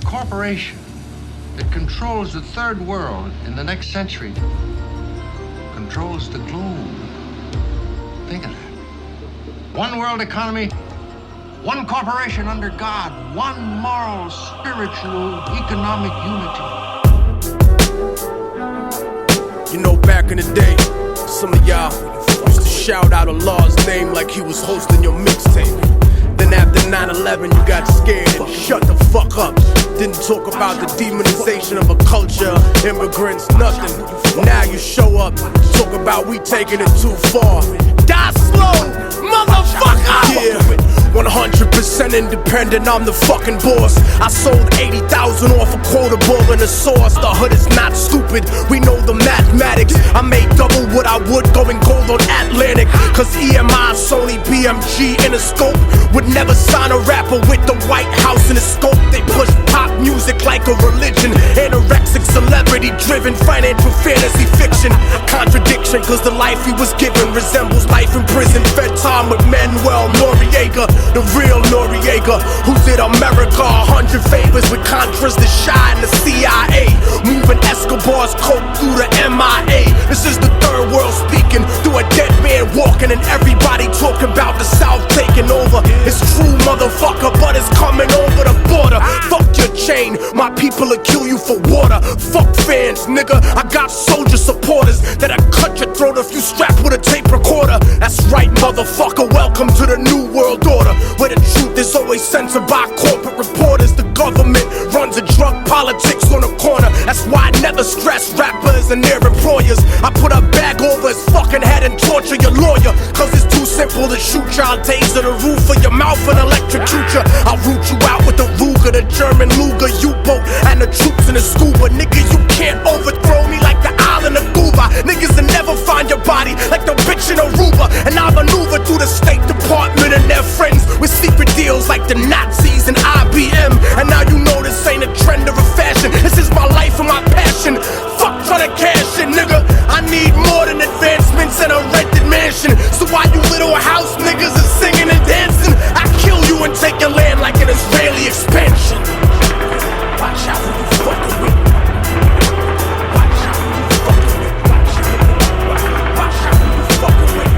corporation that controls the third world in the next century controls the globe. Think of that. One world economy, one corporation under God, one moral, spiritual, economic unity. You know, back in the day, some of y'all used to shout out Allah's name like he was hosting your mixtape. Then after 9/11 you got scared and shut the fuck up. Didn't talk about the demonization of a culture, immigrants, nothing. Now you show up, talk about we taking it too far. Die slow, motherfucker! Yeah, 100% independent, I'm the fucking boss. I sold 80,000 off a quarter ball in the sauce. The hood is not stupid, we know the mathematics. I made double what I would going gold on Atlantic. Cause EMI, Sony, BMG, Interscope would never sign a rapper with the White House in the scope. They push pop music like a religion. Anorexic, celebrity driven, financial fantasy fiction. Contradiction, cause the life he was given resembles life in prison. Fed time with Manuel Noriega, the real Noriega, who did America 100 favors with Contras, the Shy, and the CIA. Moving Escobar's coke through the MIA. This is the third world speaking through a dead man walking, and everybody talking about the South taking over. It's true, motherfucker, but it's coming over the border. Fuck your chain, my people will kill you for water. Fuck fans, nigga, I got soldier supporters that'll cut your throat if you strapped with a tape recorder. That's right, motherfucker, welcome to the new world order, where the truth is always censored by corporate reporters. The government runs a drug politics on the corner. That's why I never stress rappers and their employers. I put a bag over his fucking head and torture your lawyer. Cause it's too simple to shoot y'all, taser the roof of your mouth and electrocute ya. I'll root you out with the Ruger, the German Luger U-boat, and the troops in the scuba. Nigga, you can't overthrow me like the island of Cuba. Niggas will never find your body like the bitch in Aruba. And I maneuver through the State Department and their friends with secret deals like the Nazis and IBM. And now you know this ain't a trend or a fashion. This is my life and my passion. Fuck trying to cash in, nigga. I need more than advancements and a rented mansion. So why you little house niggas are singing and dancing? I kill you and take your land like an Israeli expansion. Watch out who you fucking with. Watch out who you fucking with. Watch out who you fucking with.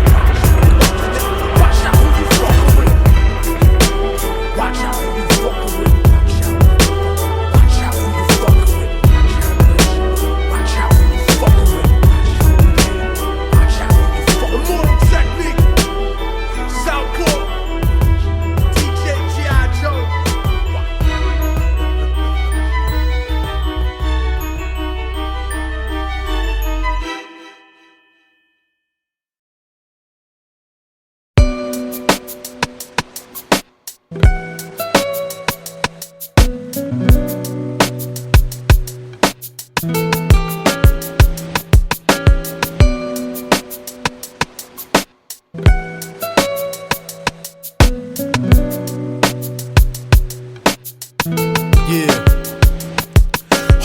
Watch out who you fucking with. Watch out who you fucking with. Watch out who you fucking with. Watch out who you fucking with. Watch out who you fucking with. Immortal Technique, Southport, DJ G.I. Joe.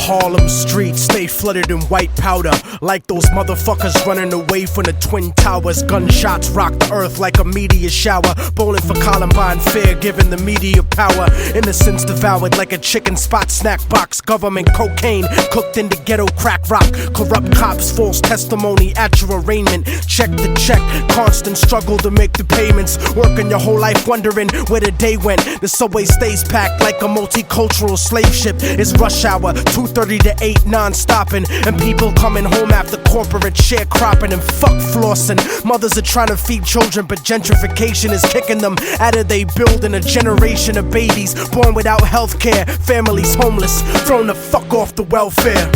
Harlem streets stay flooded in white powder, like those motherfuckers running away from the Twin Towers. Gunshots rock the earth like a meteor shower. Bowling for Columbine, fear giving the media power. Innocence devoured like a chicken spot snack box. Government cocaine cooked into ghetto crack rock. Corrupt cops, false testimony at your arraignment. Check the check, constant struggle to make the payments. Working your whole life wondering where the day went. The subway stays packed like a multicultural slave ship. It's rush hour, 2:30 to 8 non-stopping, and people coming home after corporate sharecropping and fuck flossing. Mothers are trying to feed children, but gentrification is kicking them out of they building. A generation of babies born without health care, families homeless, thrown the fuck off the welfare.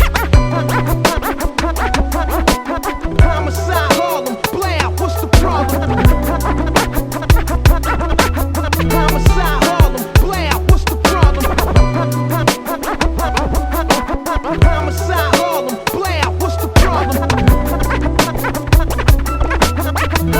Homicide, Harlem, play out, what's the problem? Homicide, Harlem, play out, what's the problem? Homicide, Harlem, play out, what's the problem?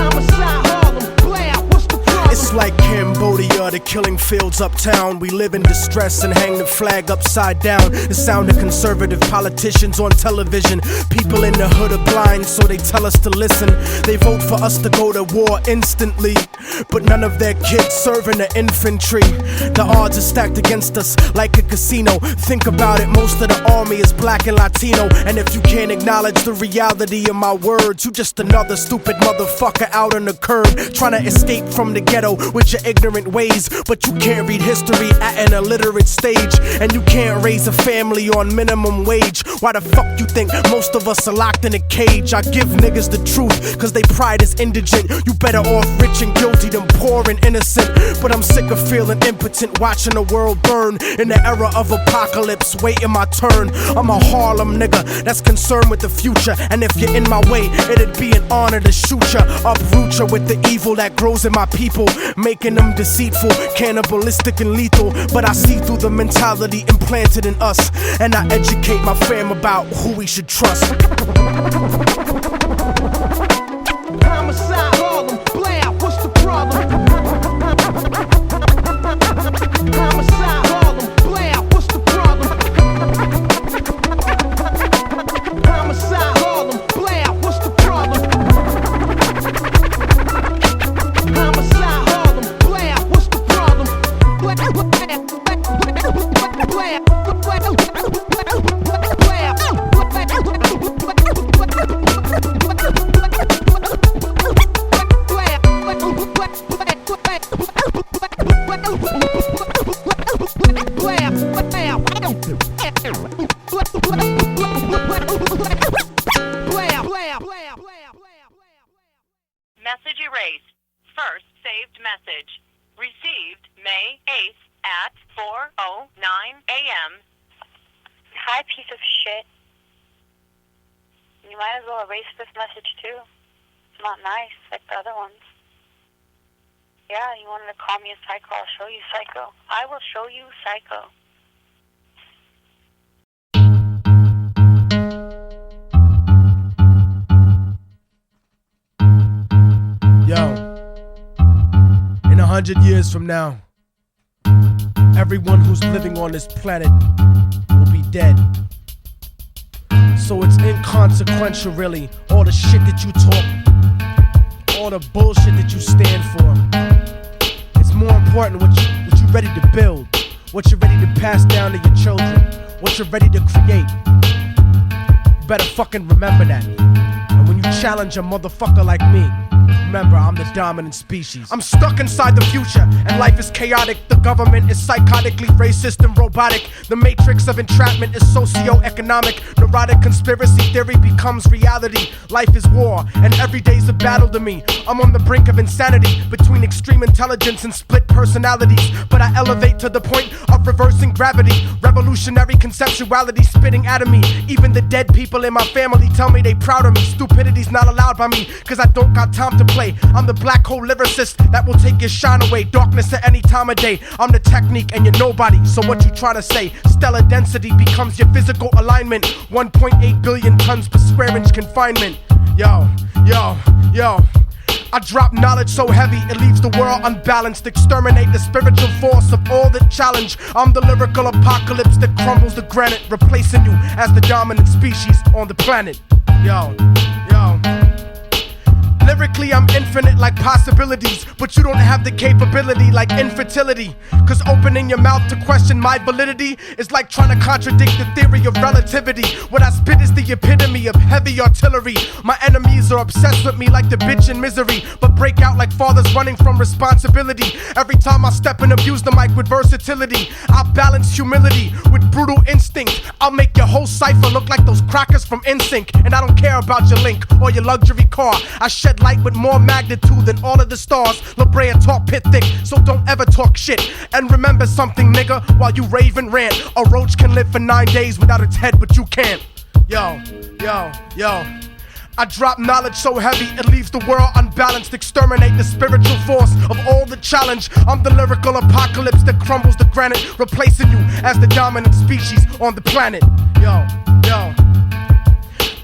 Homicide, Harlem, play out, what's the problem? It's like Cambodia, the killing fields uptown. We live in distress and hang the flag upside down. The sound of conservative politicians on television. People in the hood are blind, so they tell us to listen. They vote for us to go to war instantly, but none of their kids serve in the infantry. The odds are stacked against us like a casino. Think about it, most of the army is black and Latino. And if you can't acknowledge the reality of my words, you just another stupid motherfucker out on the curb, trying to escape from the ghetto with your ignorant ways. But you can't read history at an illiterate stage, and you can't raise a family on minimum wage. Why the fuck you think most of us are locked in a cage? I give niggas the truth, cause they pride is indigent. You better off rich and guilty than poor and innocent. But I'm sick of feeling impotent, watching the world burn in the era of apocalypse, waiting my turn. I'm a Harlem nigga that's concerned with the future, and if you're in my way, it'd be an honor to shoot ya, uproot ya with the evil that grows in my people, making them deceitful, cannibalistic and lethal. But I see through the mentality implanted in us, and I educate my fam about who we should trust. Homicide, Harlem, blam, what's the problem? Homicide, Harlem, blam, what's the problem? Homicide, Harlem, blam, what's the problem? Homicide, Harlem, blam, what's the problem? Message erased. First saved message. Received May 8th at 4:09 a.m. Hi, piece of shit. You might as well erase this message too. It's not nice like the other ones. Yeah, you wanted to call me a psycho, I'll show you psycho. I will show you psycho. Yo, in 100 years from now, everyone who's living on this planet will be dead. So it's inconsequential, really, all the shit that you talk, all the bullshit that you stand for. It's more important what you're ready to build, what you're ready to pass down to your children, what you're ready to create. You better fucking remember that. And when you challenge a motherfucker like me, remember, I'm the dominant species. I'm stuck inside the future, and life is chaotic. The government is psychotically racist and robotic. The matrix of entrapment is socio-economic. Neurotic conspiracy theory becomes reality. Life is war, and every day's a battle to me. I'm on the brink of insanity, between extreme intelligence and split personalities. But I elevate to the point of reversing gravity. Revolutionary conceptuality spitting out of me. Even the dead people in my family tell me they proud of me. Stupidity's not allowed by me, cause I don't got time to play. I'm the black hole lyricist that will take your shine away. Darkness at any time of day. I'm the technique and you're nobody. So what you trying to say? Stellar density becomes your physical alignment. 1.8 billion tons per square inch confinement. Yo, yo, yo. I drop knowledge so heavy it leaves the world unbalanced. Exterminate the spiritual force of all that challenge. I'm the lyrical apocalypse that crumbles the granite, replacing you as the dominant species on the planet. Yo, yo. Lyrically, I'm infinite like possibilities, but you don't have the capability like infertility. Cause opening your mouth to question my validity is like trying to contradict the theory of relativity. What I spit is the epitome of heavy artillery. My enemies are obsessed with me like the bitch in Misery, but break out like fathers running from responsibility. Every time I step and abuse the mic with versatility, I'll balance humility with brutal instinct. I'll make your whole cipher look like those crackers from NSYNC. And I don't care about your link or your luxury car. I shed light with more magnitude than all of the stars. La Brea talk pit thick, so don't ever talk shit. And remember something, nigga, while you rave and rant. A roach can live for 9 days without its head, but you can't. Yo, yo, yo. I drop knowledge so heavy it leaves the world unbalanced. Exterminate the spiritual force of all the challenge. I'm the lyrical apocalypse that crumbles the granite, replacing you as the dominant species on the planet. Yo, yo.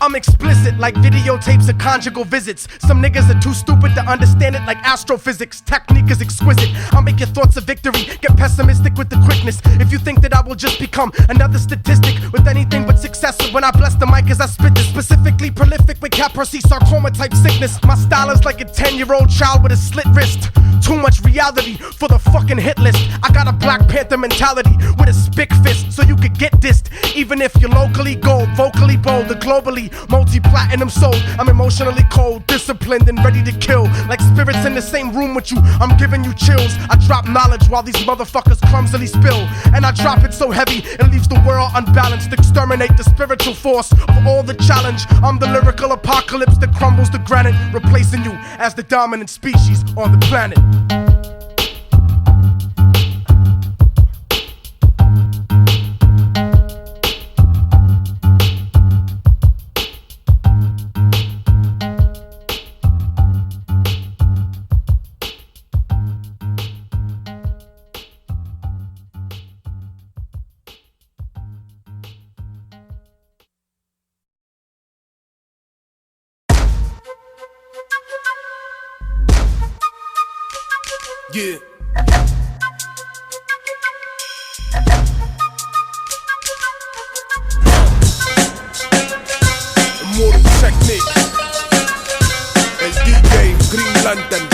I'm explicit like videotapes of conjugal visits. Some niggas are too stupid to understand it like astrophysics. Technique is exquisite. I'll make your thoughts a victory. Get pessimistic with the quickness. If you think that I will just become another statistic with anything but success, when I bless the mic as I spit this, specifically prolific with Kaposi sarcoma type sickness. My style is like a 10-year-old child with a slit wrist. Too much reality for the fucking hit list. I got a Black Panther mentality with a spick fist, so you could get dissed. Even if you're locally gold, vocally bold, or globally multi-platinum sold. I'm emotionally cold, disciplined, and ready to kill. Like spirits in the same room with you, I'm giving you chills. I drop knowledge while these motherfuckers clumsily spill. And I drop it so heavy, it leaves the world unbalanced. Exterminate the spiritual force of all the challenge. I'm the lyrical apocalypse that crumbles the granite, replacing you as the dominant species on the planet. Yeah. Immortal Technique. El DJ Green Lantern.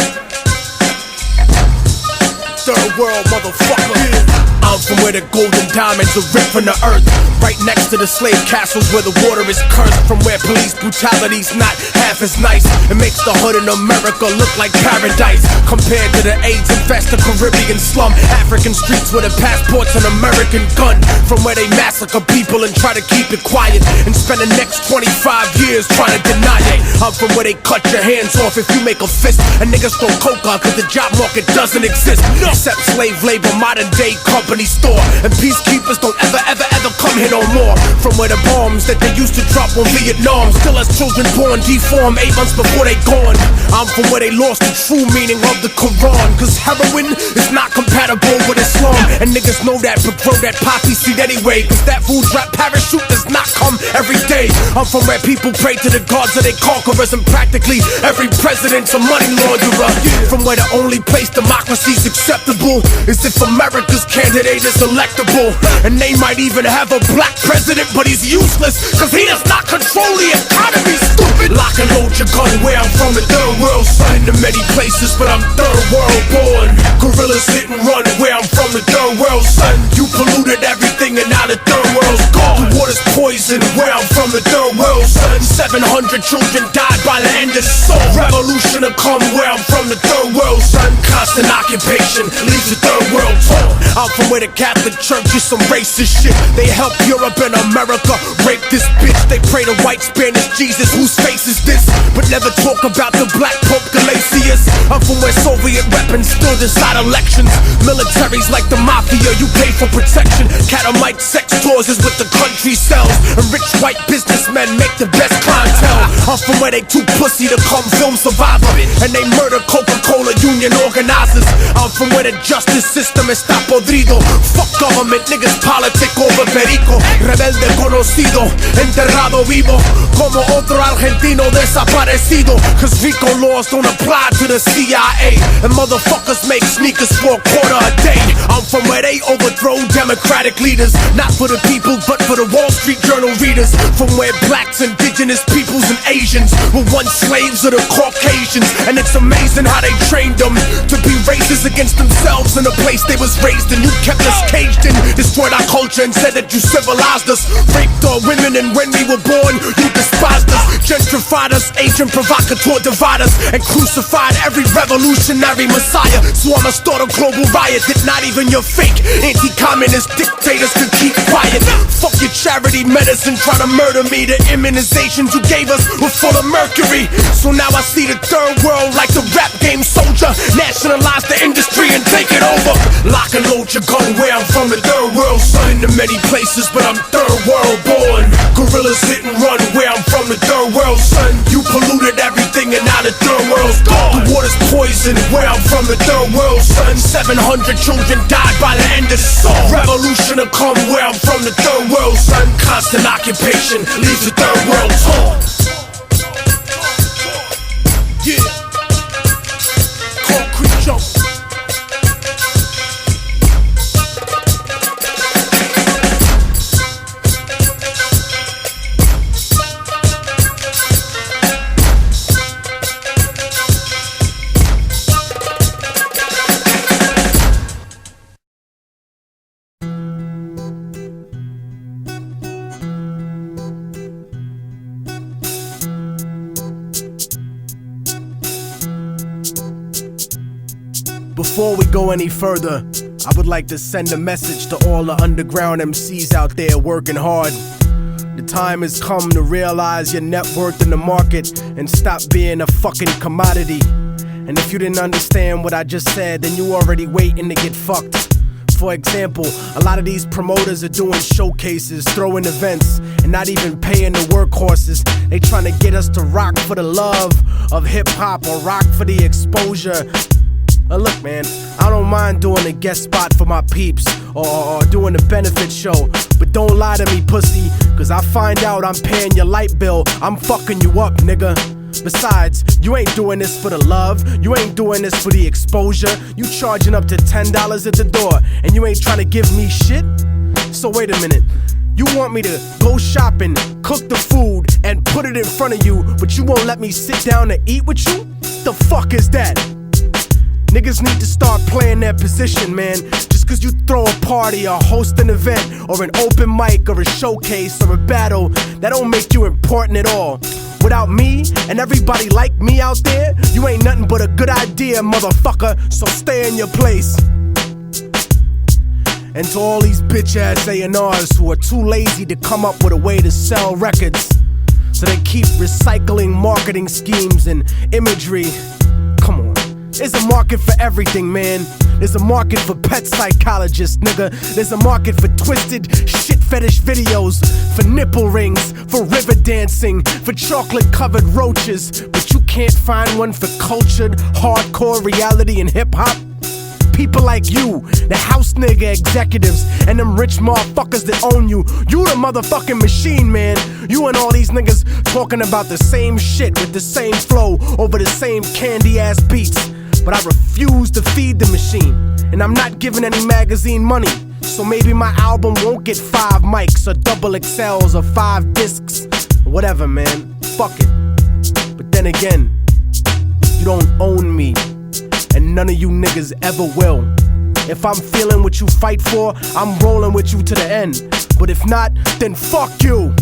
Third world motherfucker. Yeah. I'm from where the golden diamonds are ripped from the earth, right next to the slave castles where the water is cursed. From where police brutality's not half as nice. It makes the hood in America look like paradise compared to the AIDS-infested Caribbean slum. African streets with a passport's an American gun. From where they massacre people and try to keep it quiet and spend the next 25 years trying to deny it. I'm from where they cut your hands off if you make a fist, and niggas throw coca cause the job market doesn't exist. Except slave labor, modern day company store, and peacekeepers don't ever come here no more. From where the bombs that they used to drop on Vietnam still has children born deformed 8 months before they gone. I'm from where they lost the true meaning of the Quran, cause heroin is not compatible with Islam, and niggas know that but grow that poppy seed anyway, cause that food rap parachute does not come every day. I'm from where people pray to the gods of their conquerors, and practically every president's a money launderer. From where the only place democracy's acceptable is if America's candidate is electable, and they might even have a black president, but he's useless cause he does not control the economy. Stupid. Lock and load your gun where I'm from, the third world, son. In many places, but I'm third world born. Gorillas hit and run where I'm from, the third world, son. You polluted everything and now the third world's gone. The water's poison where I'm from, the third world, son. 700 children died by the end of the song. Revolution to come where I'm from, the third world, son. Constant occupation leaves the third world torn. I'm from where the Catholic Church is some racist shit. They help Europe and America rape this bitch. They pray to white Spanish Jesus, whose face is this? But never talk about the black Pope Galatius. I'm from where Soviet weapons still decide elections. Militaries like the mafia, you pay for protection. Catamite sex tours is what the country sells, and rich white businessmen make the best clientele. I'm from where they too pussy to come film Survivor, and they murder Coca-Cola union organizers. I'm from where the justice system está podrido. Fuck government, niggas politic over perico. Rebelde conocido, enterrado vivo, como otro argentino desaparecido. Cause RICO laws don't apply to the CIA, and motherfuckers make sneakers for a quarter a day. I'm from where they overthrow democratic leaders, not for the people but for the Wall Street Journal readers. From where blacks, indigenous peoples, and Asians were once slaves of the Caucasians, and it's amazing how they trained them to be racist against themselves in the place they was raised in. You kept us caged in, destroyed our culture and said that you civilized us. Raped our women, and when we were born you despised us. Gentrified us, agent provocateur divide us, and crucified every revolutionary messiah. So I'ma start a global riot that not even your fake anti-communist dictators can keep quiet. Fuck your charity medicine trying to murder me. The immunizations you gave us were full of mercury. So now I see the third world like the rap game soldier. Nationalize the industry and take it over. Lock and load your gun where I'm from, the third world, son. In many places, but I'm third world born. Gorillas hit and run where I'm from, the third world, son. You polluted everything and now the third world's gone. The water's water's poison. Where I'm from, the third world, son. 700 children died by the end of the song. Revolution will come where I'm from, the third world, son. Constant occupation leaves the third world torn. Yeah. Concrete jump. Before we go any further, I would like to send a message to all the underground MCs out there working hard. The time has come to realize your net worth in the market and stop being a fucking commodity. And if you didn't understand what I just said, then you already waiting to get fucked. For example, a lot of these promoters are doing showcases, throwing events, and not even paying the workhorses. They trying to get us to rock for the love of hip-hop or rock for the exposure. Look, man, I don't mind doing a guest spot for my peeps or doing a benefit show, but don't lie to me, pussy, cause I find out I'm paying your light bill, I'm fucking you up, nigga. Besides, you ain't doing this for the love, you ain't doing this for the exposure. You charging up to $10 at the door, and you ain't trying to give me shit? So wait a minute, you want me to go shopping, cook the food, and put it in front of you, but you won't let me sit down to eat with you? The fuck is that? Niggas need to start playing their position, man. Just cause you throw a party or host an event or an open mic or a showcase or a battle, that don't make you important at all. Without me and everybody like me out there, you ain't nothing but a good idea, motherfucker, so stay in your place. And to all these bitch-ass A&Rs who are too lazy to come up with a way to sell records, so they keep recycling marketing schemes and imagery. Come on. There's a market for everything, man. There's a market for pet psychologists, nigga. There's a market for twisted shit fetish videos, for nipple rings, for river dancing, for chocolate-covered roaches. But you can't find one for cultured, hardcore reality and hip-hop? People like you, the house nigga executives, and them rich motherfuckers that own you. You the motherfucking machine, man. You and all these niggas talking about the same shit with the same flow over the same candy-ass beats. But I refuse to feed the machine, and I'm not giving any magazine money. So maybe my album won't get 5 mics or double XLs or 5 discs. Whatever, man. Fuck it. But then again, you don't own me, and none of you niggas ever will. If I'm feeling what you fight for, I'm rolling with you to the end. But if not, then fuck you.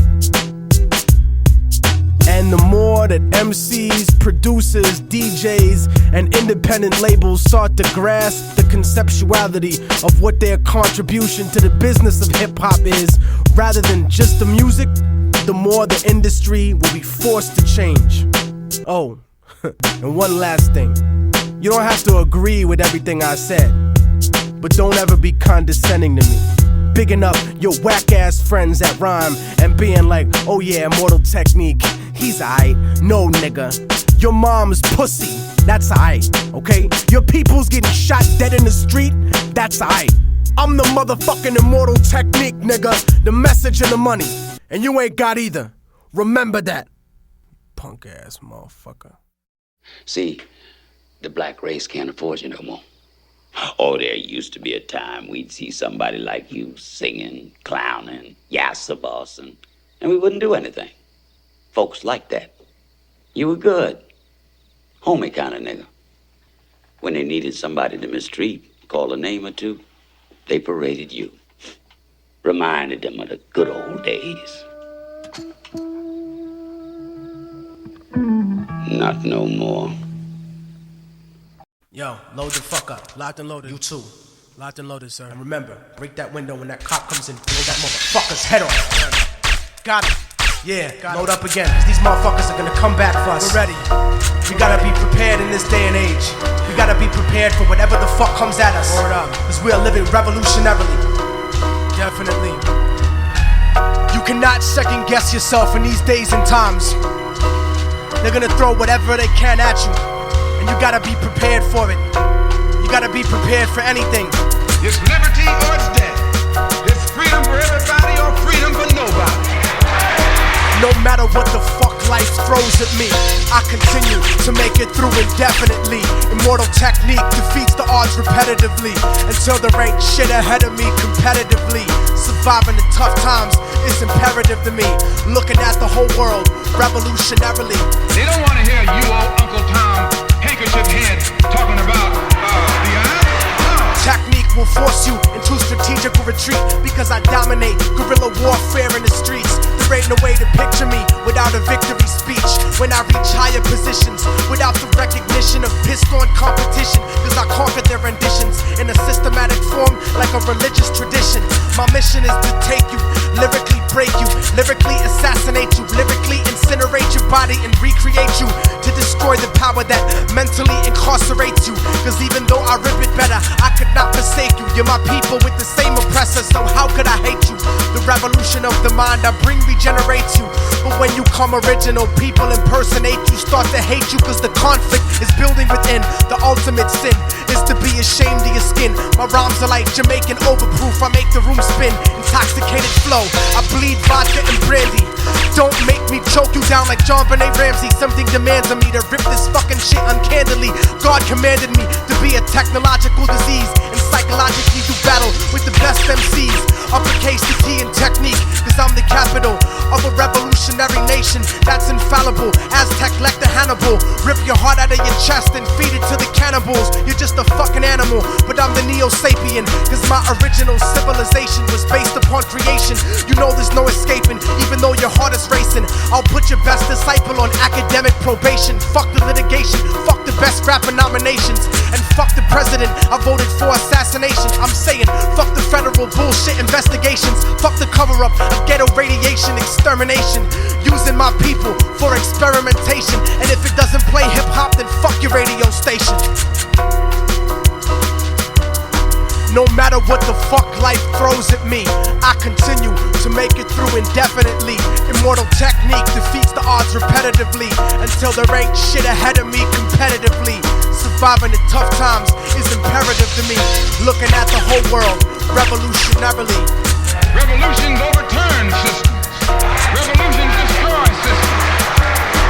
And the more that MCs, producers, DJs, and independent labels start to grasp the conceptuality of what their contribution to the business of hip-hop is, rather than just the music, the more the industry will be forced to change. Oh, and one last thing. You don't have to agree with everything I said, but don't ever be condescending to me. Bigging up your whack-ass friends that rhyme and being like, oh yeah, Immortal Technique, he's aight. No, nigga, your mom's pussy, that's aight, okay? Your people's getting shot dead in the street, that's aight. I'm the motherfucking Immortal Technique, nigga, the message and the money, and you ain't got either. Remember that, punk-ass motherfucker. See, the black race can't afford you no more. Oh, there used to be a time we'd see somebody like you singing, clowning, yassa bossing, and we wouldn't do anything. Folks like that. You were good. Homie kind of nigga. When they needed somebody to mistreat, call a name or two, they paraded you. Reminded them of the good old days. Not no more. Yo, load the fuck up. Locked and loaded. You too. Locked and loaded, sir. And remember, break that window when that cop comes in. Blow that motherfucker's head off. Got it. Yeah, load up again, cause these motherfuckers are gonna come back for us. We're ready. We gotta be prepared in this day and age. We gotta be prepared for whatever the fuck comes at us. Word up. Cause we are living revolutionarily. Definitely. You cannot second guess yourself in these days and times. They're gonna throw whatever they can at you, and you gotta be prepared for it. You gotta be prepared for anything. It's liberty or it's death. It's freedom for everybody or freedom for nobody. No matter what the fuck life throws at me, I continue to make it through indefinitely. Immortal technique defeats the odds repetitively until there ain't shit ahead of me competitively. Surviving the tough times is imperative to me. Looking at the whole world revolutionarily. They don't want to hear you old Uncle Tom handkerchief head talking about the eye. Technique will force you into strategical retreat because I dominate guerrilla warfare in the streets. There ain't no way to picture me without a victory speech. When I reach higher positions without the recognition of pissed on competition, cause I conquered their renditions in a systematic form like a religious tradition. My mission is to take you, lyrically break you, lyrically assassinate you, lyrically incinerate your body and recreate you, to destroy the power that mentally incarcerates you. Cause even though I rip it better, I could not forsake you. You're my people with the same oppressor, so how could I hate you? The revolution of the mind I bring regenerates you. But when you come original, people impersonate you, start to hate you, cause the conflict is building within. The ultimate sin is to be ashamed of your skin. My rhymes are like Jamaican overproof, I make the room spin. Intoxicated flow, I bleed vodka and brandy. Don't make me choke you down like John Benet Ramsey. Something demands of me to rip this fucking shit uncandidly. God commanded me to be a technological disease and psychologically do battle with the best MCs. Uppercase the T in technique, cause I'm the capital of a revolutionary nation that's infallible. Aztec lector Hannibal, rip your heart out of your chest and feed it to the cannibals. You're just a fucking animal, but I'm the Neo-Sapien, cause my original civilization was based upon creation. You know there's no escaping, even though your heart is racing. I'll put your best disciple on academic probation. Fuck the litigation, fuck the best rapper nominations, and fuck the president I voted for assassination. I'm saying fuck the federal bullshit investigations, fuck the cover-up of ghetto radiation extermination, using my people for experimentation. And if it doesn't play hip-hop, then fuck your radio station. No matter what the fuck life throws at me, I continue to make it through indefinitely. Immortal technique defeats the odds repetitively until there ain't shit ahead of me competitively. Surviving the tough times is imperative to me. Looking at the whole world revolutionarily. Revolutions overturn systems. Revolutions destroy systems.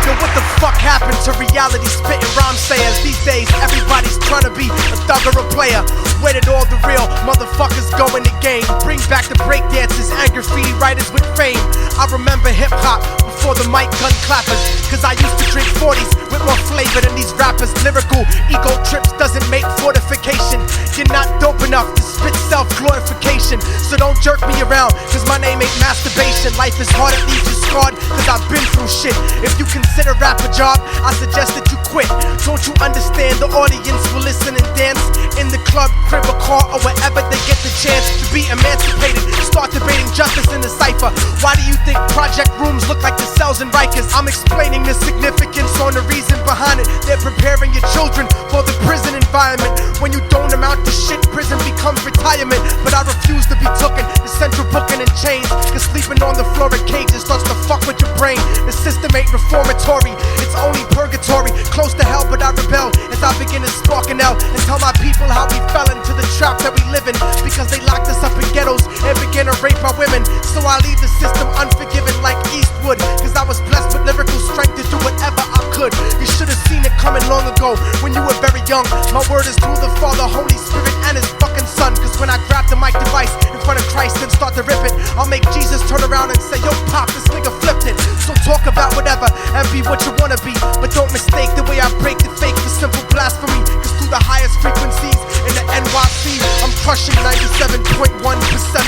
Yo, what the fuck happened to reality spitting rhyme sayers? These days everybody's trying to be a thug or a player. Where did all the real motherfuckers go in the game? Bring back the breakdancers and graffiti writers with fame. I remember hip-hop before the mic gun clappers, cause I used to drink 40s with more flavor than these rappers. Lyrical ego trips doesn't make fortification. You're not dope enough to spit self-glorification, so don't jerk me around, cause my name ain't masturbation. Life is hard, it leaves you scarred, cause I've been through shit. If you consider rap a job, I suggest that you quit. Don't you understand the audience will listen and dance in the club, crib, or car, or wherever they get the chance to be emancipated? Start debating justice in the cipher. Why do you think project rooms look like the cells in Rikers? I'm explaining the significance on the reason behind it. They're preparing your children for the prison environment. When you don't amount to shit, prison becomes retirement. But I refuse to be tooken to central booking and chains, cause sleeping on the floor of cages starts to fuck with your brain. The system ain't reformatory, it's only purgatory. Close to hell, but I rebel as I begin to spark an L and tell my people how we fell into the trap that we live in, because they locked us up in ghettos and began to rape our women. So I leave the system unforgiven like Eastwood, cause I was blessed with lyrical strength to do whatever I could. You should have seen it coming long ago when you were very young. My word is through the Father, Holy Spirit, and His fucking Son. Cause when I grab the mic device in front of Christ and start to rip it, I'll make Jesus turn around and say, yo pop, this nigga flipped it. So talk about whatever and be what you wanna be, but don't mistake the way I break the fake for simple blasphemy. Cause through the highest frequencies in the NYC, I'm crushing 97.1%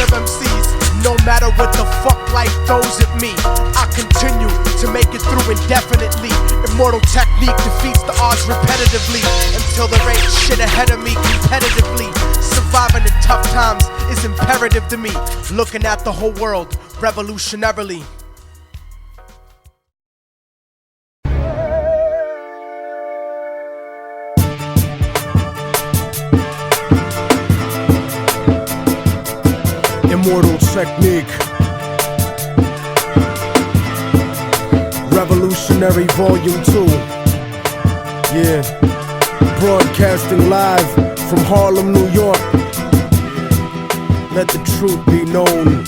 of MCs. No matter what the fuck life throws at me, I continue to make it through indefinitely. Immortal technique defeats the odds repetitively until there ain't shit ahead of me competitively. Surviving the tough times is imperative to me. Looking at the whole world revolutionarily. Immortal Technique, Revolutionary Volume 2. Yeah. Broadcasting live from Harlem, New York. Let the truth be known.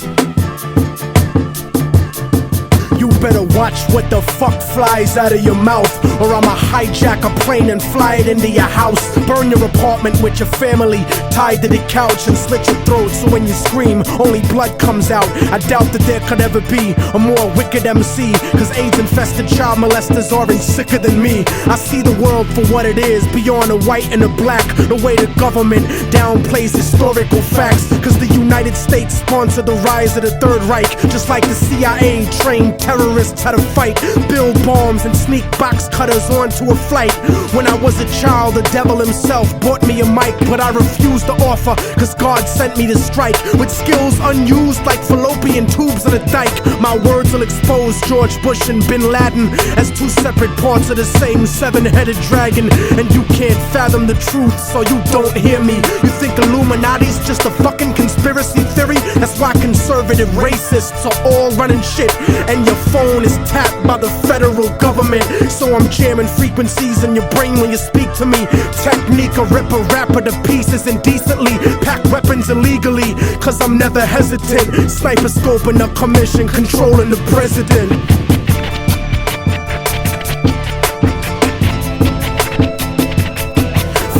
You better watch what the fuck flies out of your mouth, or I'ma hijack a plane and fly it into your house. Burn your apartment with your family tied to the couch and slit your throat so when you scream, only blood comes out. I doubt that there could ever be a more wicked MC, cause AIDS-infested child molesters aren't sicker than me. I see the world for what it is, beyond a white and a black. The way the government downplays historical facts, cause the United States sponsored the rise of the Third Reich, just like the CIA trained terrorists how to fight, build bombs and sneak box cutters onto a flight. When I was a child, the devil himself bought me a mic, but I refused to offer, cause God sent me to strike with skills unused like fallopian tubes on a dike. My words will expose George Bush and Bin Laden as two separate parts of the same seven-headed dragon, and you can't fathom the truth, so you don't hear me. You think Illuminati's just a fucking conspiracy theory? That's why conservative racists are all running shit, and your phone is tapped by the federal government. So I'm jamming frequencies in your brain when you speak to me. Technique, a rip a rapper to pieces indecently, pack weapons illegally, cause I'm never hesitant. Sniper scoping a commission, controlling the president.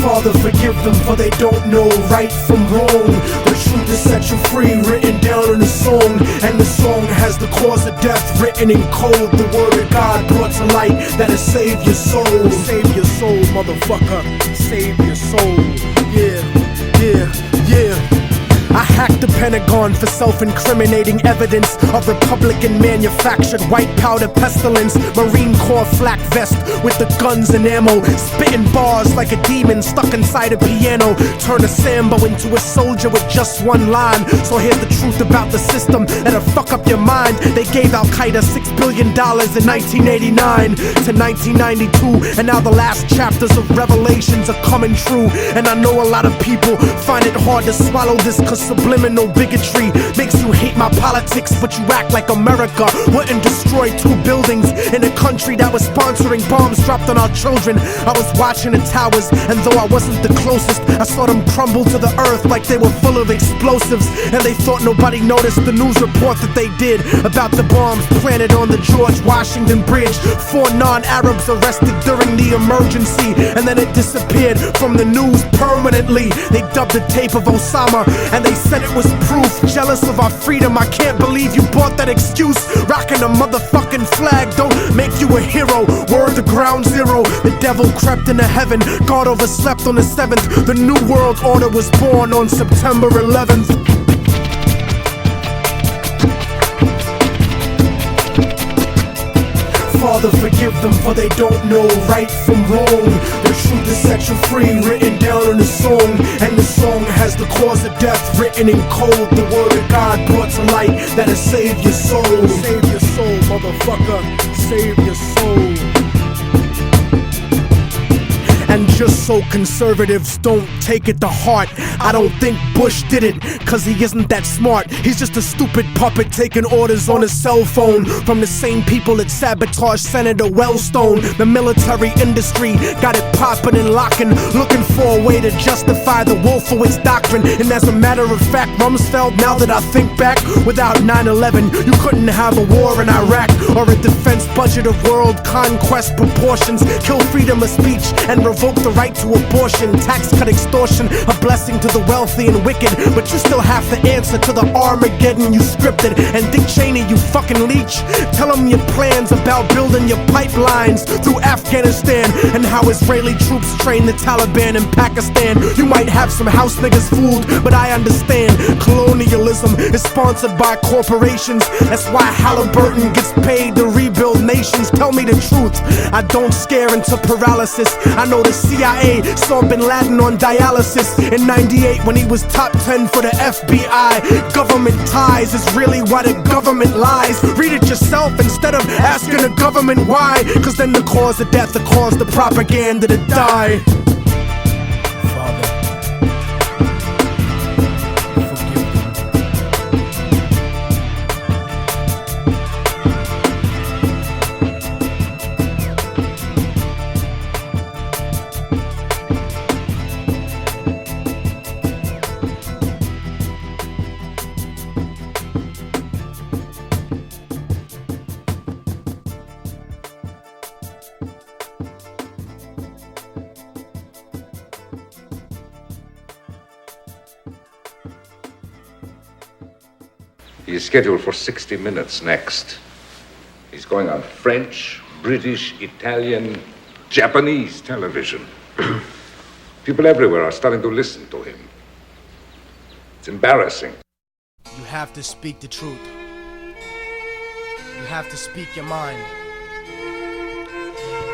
Father, forgive them, for they don't know right from wrong. The truth is set you free, written down in a song, and the song has the cause of death written in code. The word of God brought to light that'll save your soul. Save your soul, motherfucker. Save your soul. Yeah, yeah, yeah. I hacked the Pentagon for self-incriminating evidence of Republican-manufactured white powder pestilence. Marine Corps flak vest with the guns and ammo, spitting bars like a demon stuck inside a piano. Turn a Sambo into a soldier with just one line. So here's the truth about the system that'll fuck up your mind. They gave Al-Qaeda $6 billion in 1989 to 1992, and now the last chapters of Revelations are coming true. And I know a lot of people find it hard to swallow this, cause subliminal bigotry makes you hate my politics, but you act like America wouldn't destroy 2 buildings in a country that was sponsoring bombs dropped on our children. I was watching the towers, and though I wasn't the closest, I saw them crumble to the earth like they were full of explosives, and they thought nobody noticed the news report that they did about the bombs planted on the George Washington Bridge. 4 non-Arabs arrested during the emergency, and then it disappeared from the news permanently. They dubbed the tape of Osama, and they said it was proof. Jealous of our freedom, I can't believe you bought that excuse. Rocking a motherfucking flag don't make you a hero. Word to ground zero. The devil crept into heaven, God overslept on the 7th. The new world order was born on September 11th. Father, forgive them, for they don't know right from wrong. The truth is set you free, written down in a song, and the song has the cause of death written in code. The word of God brought to light that'll save your soul. Save your soul, motherfucker. Save your soul. And just so conservatives don't take it to heart, I don't think Bush did it, cause he isn't that smart. He's just a stupid puppet taking orders on his cell phone from the same people that sabotaged Senator Wellstone. The military industry got it popping and locking, looking for a way to justify the Wolfowitz doctrine. And as a matter of fact, Rumsfeld, now that I think back, without 9/11 you couldn't have a war in Iraq, or a defense budget of world conquest proportions, kill freedom of speech and revoke the right to abortion, tax cut extortion, a blessing to the wealthy and wicked. But you still have to answer to the Armageddon you scripted. And Dick Cheney, you fucking leech, tell him your plans about building your pipelines through Afghanistan, and how Israeli troops train the Taliban in Pakistan. You might have some house niggas fooled, but I understand colonialism is sponsored by corporations. That's why Halliburton gets paid to rebuild nations. Tell me the truth, I don't scare into paralysis. I know the CIA saw Bin Laden on dialysis in '98 when he was top 10 for the FBI. Government ties is really why the government lies. Read it yourself instead of asking the government why, cause then the cause of death will cause the propaganda to die. He is scheduled for 60 Minutes next. He's going on French, British, Italian, Japanese television. People everywhere are starting to listen to him. It's embarrassing. You have to speak the truth. You have to speak your mind.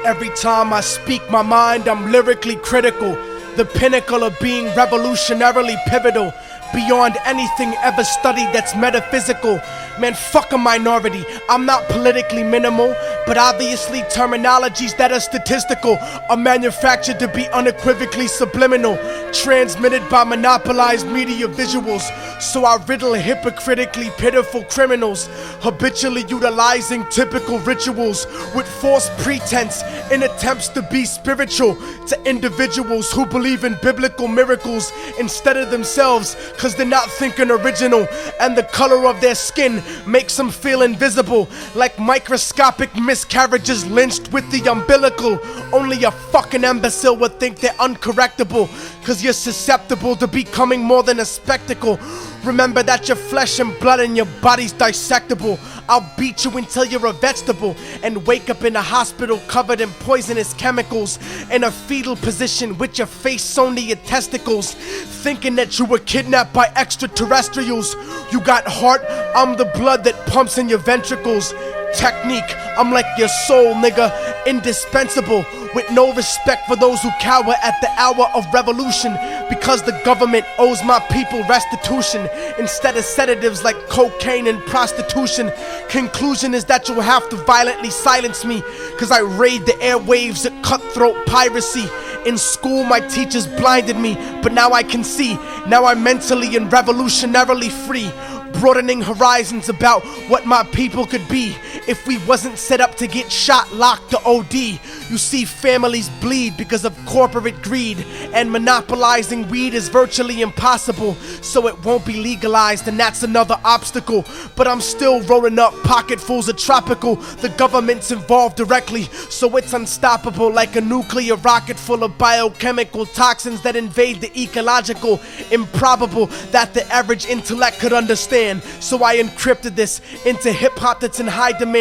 Every time I speak my mind, I'm lyrically critical. The pinnacle of being revolutionarily pivotal. Beyond anything ever studied that's metaphysical. Man, fuck a minority. I'm not politically minimal, but obviously terminologies that are statistical are manufactured to be unequivocally subliminal, transmitted by monopolized media visuals. So I riddle hypocritically pitiful criminals, habitually utilizing typical rituals with false pretense in attempts to be spiritual to individuals who believe in biblical miracles instead of themselves, cause they're not thinking original, and the color of their skin makes them feel invisible, like microscopic miscarriages lynched with the umbilical. Only a fucking imbecile would think they're uncorrectable, cause you're susceptible to becoming more than a spectacle. Remember that you're flesh and blood and your body's dissectable. I'll beat you until you're a vegetable and wake up in a hospital covered in poisonous chemicals, in a fetal position with your face sewn to your testicles, thinking that you were kidnapped by extraterrestrials. You got heart, I'm the blood that pumps in your ventricles. Technique, I'm like your soul, nigga, indispensable, with no respect for those who cower at the hour of revolution, because the government owes my people restitution instead of sedatives like cocaine and prostitution. Conclusion is that you'll have to violently silence me, cause I raid the airwaves at cutthroat piracy. In school my teachers blinded me, but now I can see. Now I'm mentally and revolutionarily free, broadening horizons about what my people could be if we wasn't set up to get shot, locked, or OD. You see, families bleed because of corporate greed, and monopolizing weed is virtually impossible, so it won't be legalized, and that's another obstacle. But I'm still rolling up pocketfuls of tropical. The government's involved directly, so it's unstoppable, like a nuclear rocket full of biochemical toxins that invade the ecological. Improbable that the average intellect could understand, so I encrypted this into hip-hop that's in high demand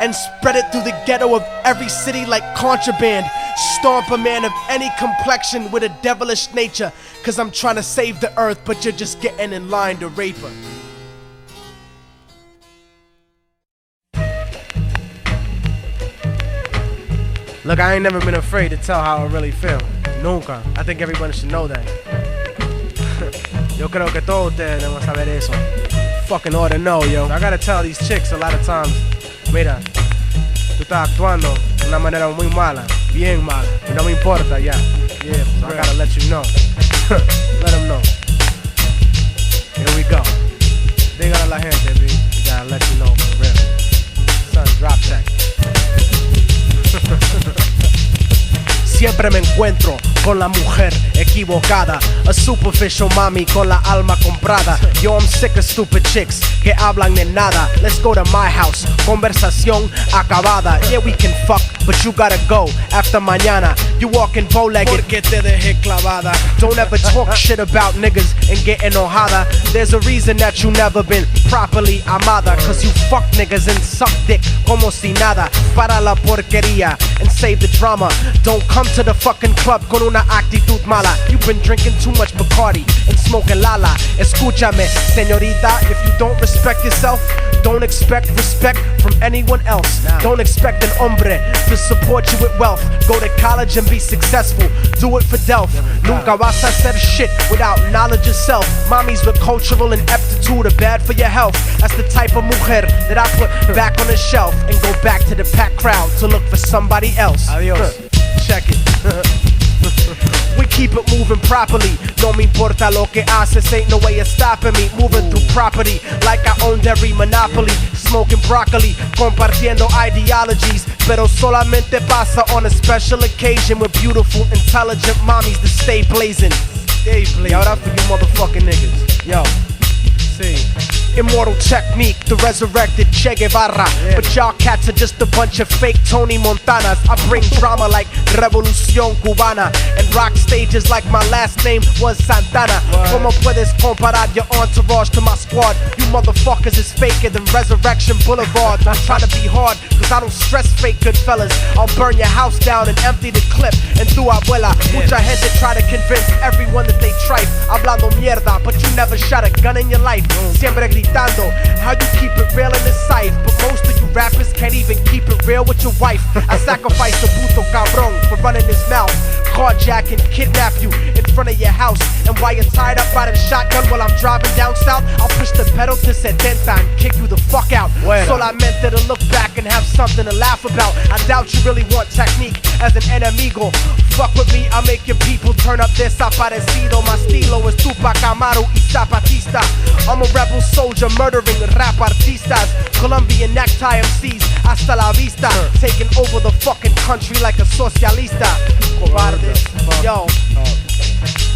and spread it through the ghetto of every city like contraband. Stomp a man of any complexion with a devilish nature, cause I'm trying to save the earth, but you're just getting in line to rape her. Look, I ain't never been afraid to tell how I really feel. Nunca. I think everyone should know that. Yo creo que todos ustedes deben saber eso. Fucking ought to know, yo. I gotta tell these chicks a lot of times, mira, tú estás actuando de una manera muy mala, bien mala, y no me importa, ya. Yeah, so I gotta let you know. Let them know. Here we go. Dígale a la gente, B. We gotta let you know, for real. Son, drop that. Siempre me encuentro con la mujer equivocada, a superficial mami con la alma comprada. Yo, I'm sick of stupid chicks que hablan de nada. Let's go to my house, conversación acabada. Yeah, we can fuck, but you gotta go after mañana. You walking bow-legged porque te dejé clavada. Don't ever talk shit about niggas and get enojada. There's a reason that you never been properly amada, cause you fuck niggas and suck dick como si nada. Para la porquería and save the drama. Don't come to the fucking club con una actitud mala. You've been drinking too much Bacardi and smoking Lala. Escúchame, señorita, if you don't respect yourself, don't expect respect from anyone else. Don't expect an hombre to support you with wealth. Go to college and be successful, do it for Delph. Nunca vas a hacer shit without knowledge of self. Mommies with cultural ineptitude are bad for your health. That's the type of mujer that I put back on the shelf and go back to the packed crowd to look for somebody else. Adios. Check it. We keep it moving properly. No me importa lo que haces, ain't no way of stopping me. Moving through property like I owned every monopoly. Smoking broccoli, compartiendo ideologies. Pero solamente pasa on a special occasion with beautiful, intelligent mommies that stay blazing. Y ahora for you motherfucking niggas. Yo, Immortal Technique, the resurrected Che Guevara. But y'all cats are just a bunch of fake Tony Montanas. I bring drama like Revolución Cubana and rock stages like my last name was Santana. Como puedes comparar your entourage to my squad? You motherfuckers is faker than Resurrection Boulevard. I'm trying to be hard, cause I don't stress fake good fellas. I'll burn your house down and empty the clip. And tu abuela, mucha gente try to convince everyone that they tripe. Hablando mierda, but you never shot a gun in your life. Siempre gritando, how you keep it real in this site. But most of you rappers can't even keep it real with your wife. I sacrifice the puto cabrón for running his mouth, carjack and kidnap you in front of your house. And while you're tied up by the shotgun while I'm driving down south, I'll push the pedal to 70 and kick you the fuck out. Solamente to look back and have something to laugh about. I doubt you really want technique as an enemigo. Fuck with me, I'll make your people turn up desaparecido. My estilo is Tupac Amaru y Zapatista. I'm a rebel soldier murdering rap artistas. Colombian necktie MCs, hasta la vista. Taking over the fucking country like a socialista. Cobardes, yo.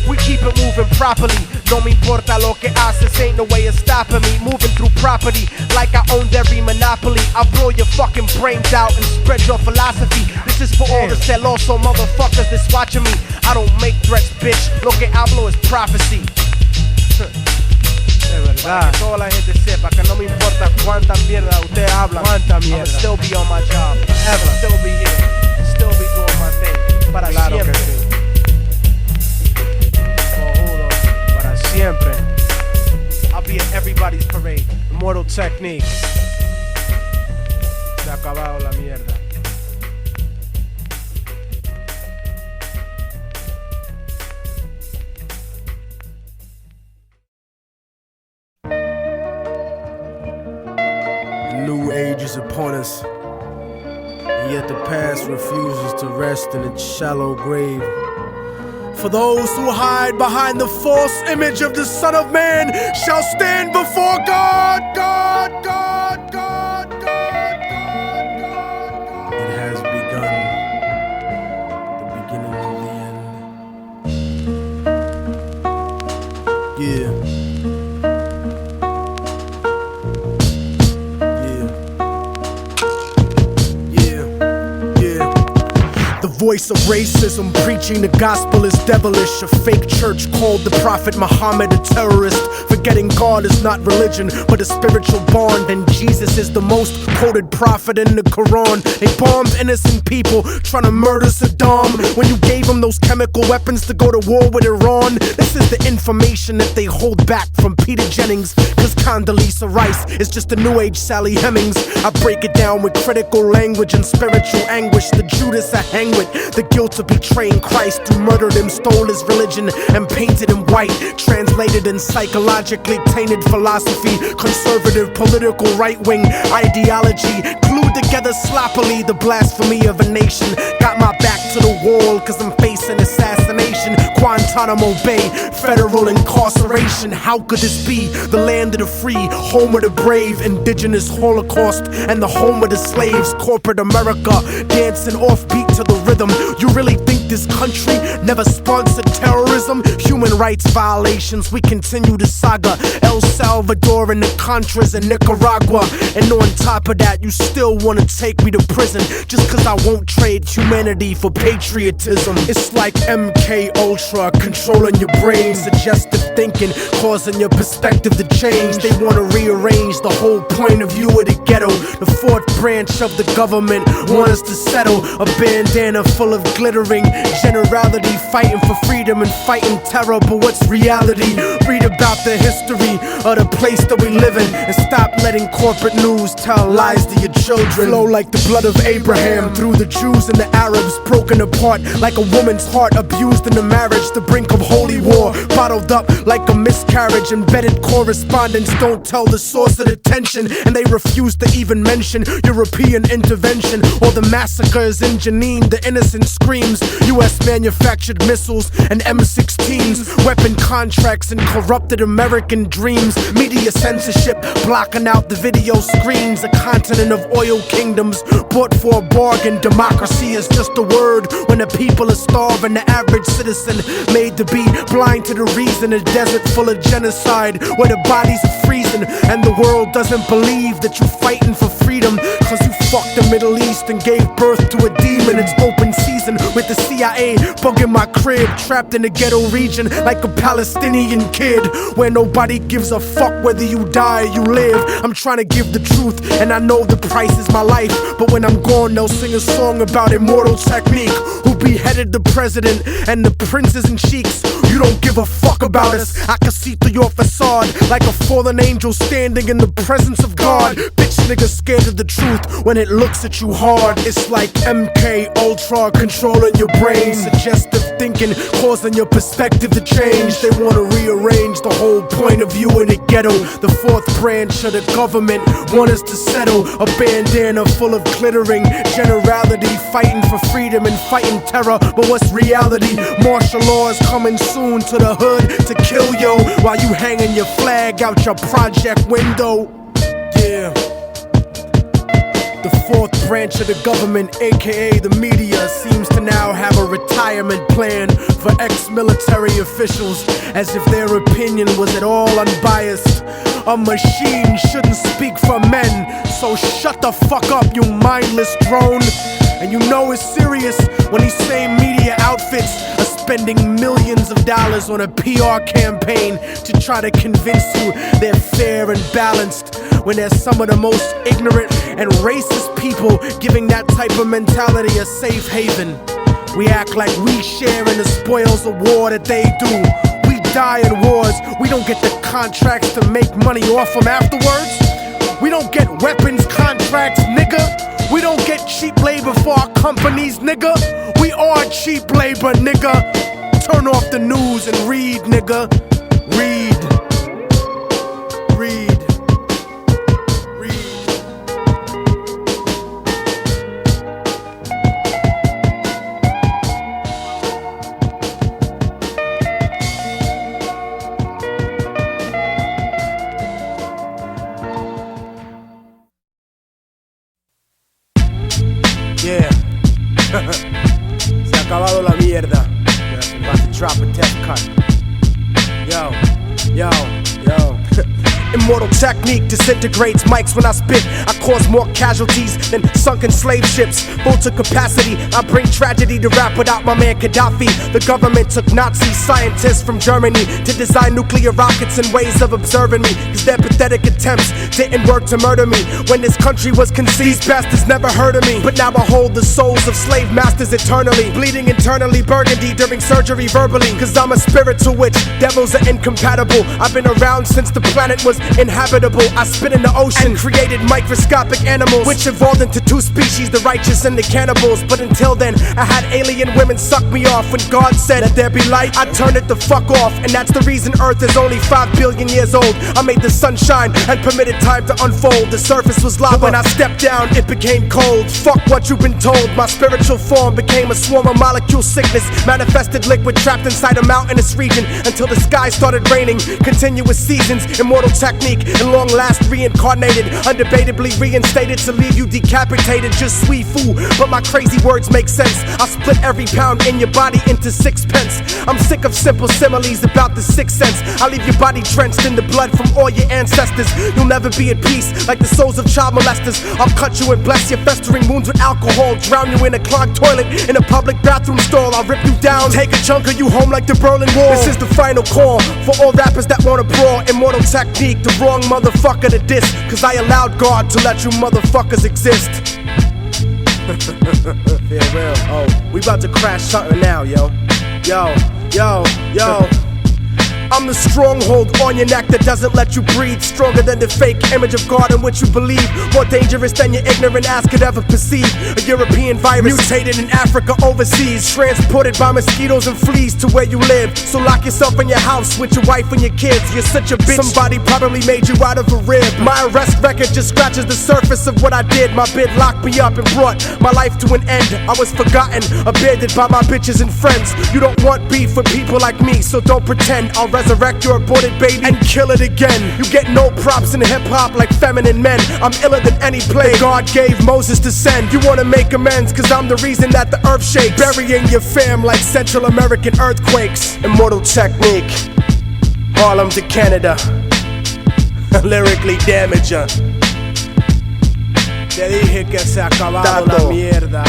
We keep it moving properly. No me importa lo que haces, ain't no way of stopping me. Moving through property like I owned every monopoly. I blow your fucking brains out and spread your philosophy. This is for all the celoso motherfuckers that's watching me. I don't make threats, bitch. Lo que hablo is prophecy. Para que toda la gente sepa que no me importa cuánta mierda ustedes hablan. I'll still be on my job. Ever. Still be here. Still be doing my thing. Para siempre. Para siempre. I'll be at everybody's parade. Immortal Technique. Se ha acabado la mierda. New age is upon us, and yet the past refuses to rest in its shallow grave. For those who hide behind the false image of the Son of Man shall stand before God. It has begun, the beginning of the end. Yeah. Voice of racism, preaching the gospel is devilish. A fake church called the Prophet Muhammad a terrorist. Forgetting God is not religion, but a spiritual bond. And Jesus is the most quoted prophet in the Quran. They bombed innocent people, trying to murder Saddam. When you gave them those chemical weapons to go to war with Iran. This is the information that they hold back from Peter Jennings. Cause Condoleezza Rice is just a new age Sally Hemings. I break it down with critical language and spiritual anguish. The Judas I hang with, the guilt of betraying Christ, who murdered him, stole his religion, and painted him white. Translated in psychologically tainted philosophy, conservative political right-wing ideology, glued together sloppily the blasphemy of a nation. Got my back to the wall cause I'm facing assassination. Guantanamo Bay, federal incarceration. How could this be? The land of the free, home of the brave, indigenous Holocaust, and the home of the slaves. Corporate America, dancing offbeat to the rhythm. You really think this country never sponsored terrorism? Human rights violations, we continue the saga. El Salvador and the Contras in Nicaragua. And on top of that, you still wanna take me to prison just cause I won't trade humanity for patriotism. It's like MK Ultra controlling your brain, suggestive thinking, causing your perspective to change. They wanna rearrange the whole point of view of the ghetto. The fourth branch of the government want us to settle. A bandana full of glittering generality, fighting for freedom and fighting terror. But what's reality? Read about the history of the place that we live in, and stop letting corporate news tell lies to your children. Flow like the blood of Abraham through the Jews and the Arabs, broken apart like a woman's heart, abused in the marriage, the brink of holy war, bottled up like a miscarriage. Embedded correspondence don't tell the source of the tension, and they refuse to even mention European intervention or the massacres in Jenin. The innocent screams, US manufactured missiles and M16s, weapon contracts and corrupted American dreams. Media censorship blocking out the video screens. A continent of oil kingdoms bought for a bargain. Democracy is just a word heard when the people are starving. The average citizen made to be blind to the reason. A desert full of genocide where the bodies are freezing, and the world doesn't believe that you're fighting for freedom, cause you fucked the Middle East and gave birth to a demon. It's open season with the CIA bugging my crib, trapped in a ghetto region like a Palestinian kid, where nobody gives a fuck whether you die or you live. I'm trying to give the truth, and I know the price is my life, but when I'm gone they'll sing a song about Immortal Technique, who beheaded the president and the princes and sheiks. You don't give a fuck about us. I can see through your facade like a fallen angel standing in the presence of God. Bitch niggas scared of the truth when it looks at you hard. It's like MK Ultra controlling your brain, suggestive thinking causing your perspective to change. They wanna rearrange the whole point of view in the ghetto. The fourth branch of the government want us to settle. A bandana full of glittering generality, fighting for freedom and fighting terror. But what's reality? Martial law is coming soon to the hood to kill yo, while you hanging your flag out your project window. Yeah. The fourth branch of the government, aka the media, seems to now have a retirement plan for ex-military officials, as if their opinion was at all unbiased. A machine shouldn't speak for men, so shut the fuck up, you mindless drone. And you know it's serious when these same media outfits are spending millions of dollars on a PR campaign to try to convince you they're fair and balanced, when they're some of the most ignorant and racist people giving that type of mentality a safe haven. We act like we share in the spoils of war that they do. We die in wars, we don't get the contracts to make money off them afterwards. We don't get weapons contracts, nigga. We don't get cheap labor for our companies, nigga. We are cheap labor, nigga. Turn off the news and read, nigga. Read. Read. Yeah. Se ha acabado la mierda. I'm about to drop a test cut. Yo, yo, yo. Immortal technique disintegrates mics when I spit. I cause more casualties than sunken slave ships. Full to capacity, I bring tragedy to rap without my man Gaddafi. The government took Nazi scientists from Germany to design nuclear rockets and ways of observing me, cause their pathetic attempts didn't work to murder me. When this country was conceived, these bastards never heard of me. But now I hold the souls of slave masters eternally, bleeding internally burgundy during surgery verbally, cause I'm a spiritual witch, devils are incompatible. I've been around since the planet was inhabitable. I spit in the ocean and created microscopic animals, which evolved into two species, the righteous and the cannibals. But until then, I had alien women suck me off. When God said that there be light, I turned it the fuck off. And that's the reason Earth is only 5 billion years old. I made the sun shine and permitted time to unfold. The surface was lava, but when I stepped down, it became cold. Fuck what you've been told. My spiritual form became a swarm of molecule sickness, manifested liquid trapped inside a mountainous region, until the sky started raining. Continuous seasons, immortal technique, and long last reincarnated, undebatably reinstated to leave you decapitated. Just sweet fool, but my crazy words make sense. I'll split every pound in your body into 6 pence. I'm sick of simple similes about the 6th sense. I'll leave your body drenched in the blood from all your ancestors. You'll never be at peace like the souls of child molesters. I'll cut you and bless your festering wounds with alcohol, drown you in a clogged toilet in a public bathroom stall. I'll rip you down, take a chunk of you home like the Berlin Wall. This is the final call for all rappers that wanna brawl. Immortal technique, the wrong motherfucker to diss, cause I allowed God to let you motherfuckers exist. Farewell. Oh, we about to crash something now, yo. Yo, yo, yo. I'm the stronghold on your neck that doesn't let you breathe. Stronger than the fake image of God in which you believe. More dangerous than your ignorant ass could ever perceive. A European virus mutated in Africa overseas, transported by mosquitoes and fleas to where you live. So lock yourself in your house with your wife and your kids. You're such a bitch, somebody probably made you out of a rib. My arrest record just scratches the surface of what I did. My bid locked me up and brought my life to an end. I was forgotten, abandoned by my bitches and friends. You don't want beef with people like me, so don't pretend. I'll resurrect your aborted baby and kill it again. You get no props in hip-hop like feminine men. I'm iller than any plague God gave Moses to send. You wanna make amends cause I'm the reason that the earth shakes, burying your fam like Central American earthquakes. Immortal Technique, Harlem to Canada, lyrically damager. Te dije que se acababa la mierda.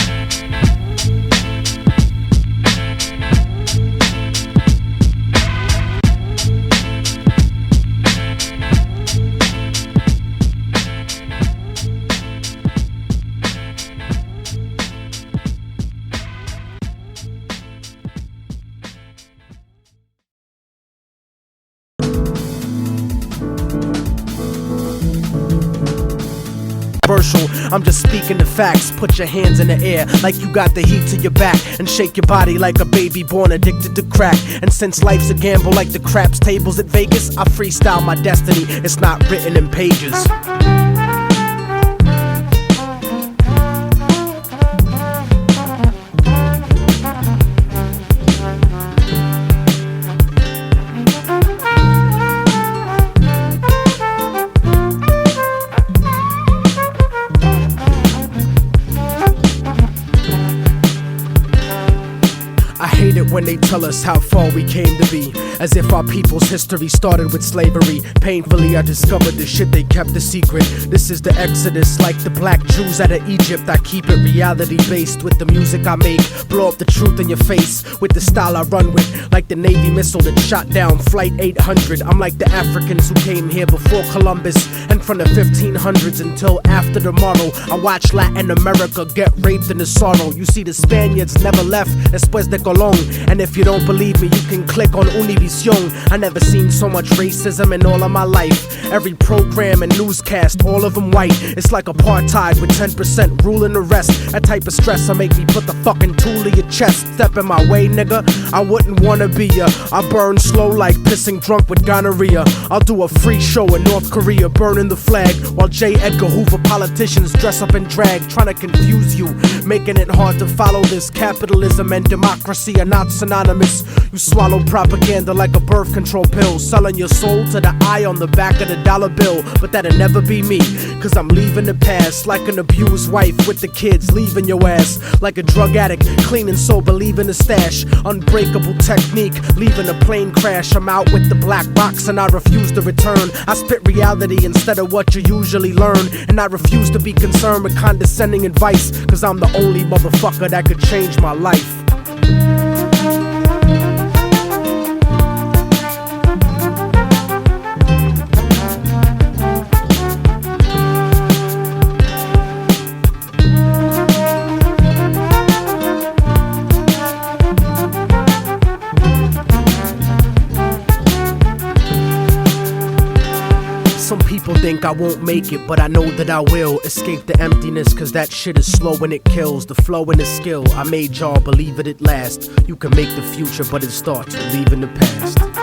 I'm just speaking the facts. Put your hands in the air like you got the heat to your back, and shake your body like a baby born addicted to crack. And since life's a gamble like the craps tables at Vegas, I freestyle my destiny, it's not written in pages. When they tell us how far we came to be, as if our people's history started with slavery. Painfully I discovered the shit they kept a secret. This is the exodus, like the black Jews out of Egypt. I keep it reality based with the music I make. Blow up the truth in your face with the style I run with, like the Navy missile that shot down Flight 800. I'm like the Africans who came here before Columbus, and from the 1500s until after tomorrow, I watch Latin America get raped in the sorrow. You see, the Spaniards never left después de Colón. And if you don't believe me, you can click on Univision. I never seen so much racism in all of my life. Every program and newscast, all of them white. It's like apartheid with 10% ruling the rest. That type of stress will make me put the fucking tool to your chest. Step in my way, nigga, I wouldn't wanna be ya. I burn slow like pissing drunk with gonorrhea. I'll do a free show in North Korea, burning the flag, while J. Edgar Hoover politicians dress up in drag, trying to confuse you, making it hard to follow this. Capitalism and democracy are not synonymous. You swallow propaganda like a birth control pill, selling your soul to the eye on the back of the dollar bill. But that'll never be me, cause I'm leaving the past, like an abused wife with the kids, leaving your ass like a drug addict, clean and sober, leaving the stash. Unbreakable technique, leaving a plane crash. I'm out with the black box and I refuse to return. I spit reality instead of what you usually learn, and I refuse to be concerned with condescending advice, cause I'm the only motherfucker that could change my life. Some people think I won't make it, but I know that I will. Escape the emptiness, cause that shit is slow and it kills. The flow and the skill, I made y'all believe it at last. You can make the future, but it starts with leaving the past.